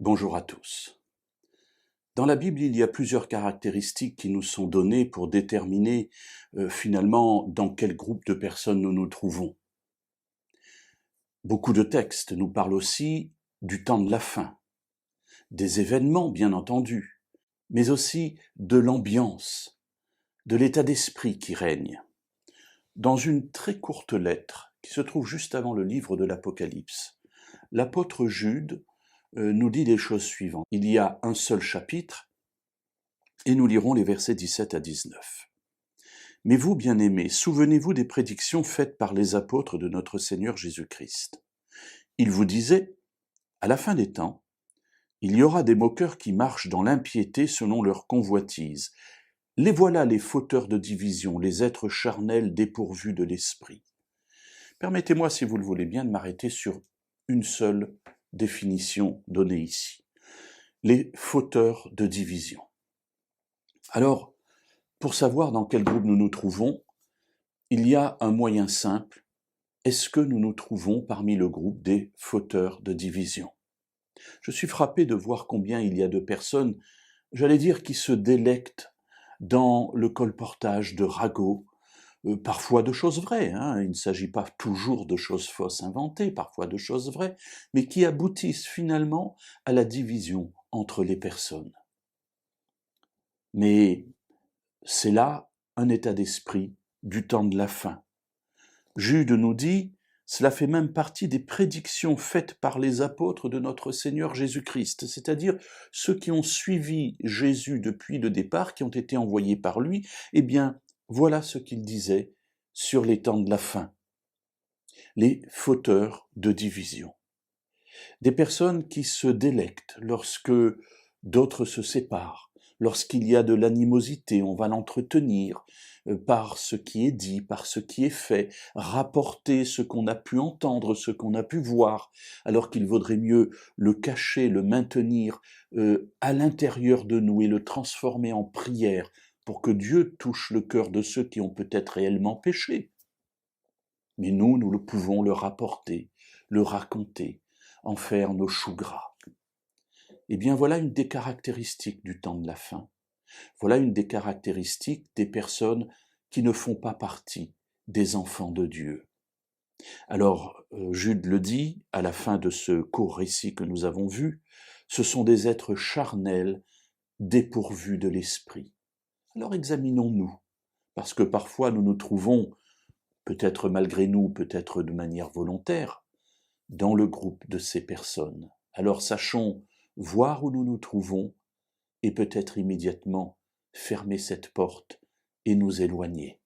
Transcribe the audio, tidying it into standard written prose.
Bonjour à tous. Dans la Bible, il y a plusieurs caractéristiques qui nous sont données pour déterminer finalement dans quel groupe de personnes nous nous trouvons. Beaucoup de textes nous parlent aussi du temps de la fin, des événements bien entendu, mais aussi de l'ambiance, de l'état d'esprit qui règne. Dans une très courte lettre qui se trouve juste avant le livre de l'Apocalypse, l'apôtre Jude nous dit les choses suivantes. Il y a un seul chapitre et nous lirons les versets 17 à 19. Mais vous, bien-aimés, souvenez-vous des prédictions faites par les apôtres de notre Seigneur Jésus-Christ. Ils vous disaient, à la fin des temps, il y aura des moqueurs qui marchent dans l'impiété selon leur convoitise. Les voilà les fauteurs de division, les êtres charnels dépourvus de l'esprit. Permettez-moi, si vous le voulez bien, de m'arrêter sur une seule définition donnée ici. Les fauteurs de division. Alors, pour savoir dans quel groupe nous nous trouvons, il y a un moyen simple. Est-ce que nous nous trouvons parmi le groupe des fauteurs de division? Je suis frappé de voir combien il y a de personnes, j'allais dire, qui se délectent dans le colportage de ragots, parfois de choses vraies, il ne s'agit pas toujours de choses fausses inventées, parfois de choses vraies, mais qui aboutissent finalement à la division entre les personnes. Mais c'est là un état d'esprit du temps de la fin. Jude nous dit, cela fait même partie des prédictions faites par les apôtres de notre Seigneur Jésus-Christ, c'est-à-dire ceux qui ont suivi Jésus depuis le départ, qui ont été envoyés par lui, eh bien, voilà ce qu'ils disaient sur les temps de la fin. Les fauteurs de division. Des personnes qui se délectent lorsque d'autres se séparent, lorsqu'il y a de l'animosité, on va l'entretenir par ce qui est dit, par ce qui est fait, rapporter ce qu'on a pu entendre, ce qu'on a pu voir, alors qu'il vaudrait mieux le cacher, le maintenir à l'intérieur de nous et le transformer en prière pour que Dieu touche le cœur de ceux qui ont peut-être réellement péché. Mais nous le pouvons le rapporter, le raconter, en faire nos choux gras. Eh bien, voilà une des caractéristiques du temps de la fin. Voilà une des caractéristiques des personnes qui ne font pas partie des enfants de Dieu. Alors, Jude le dit, à la fin de ce court récit que nous avons vu, ce sont des êtres charnels, dépourvus de l'esprit. Alors examinons-nous, parce que parfois nous nous trouvons, peut-être malgré nous, peut-être de manière volontaire, dans le groupe de ces personnes. Alors sachons voir où nous nous trouvons et peut-être immédiatement fermer cette porte et nous éloigner.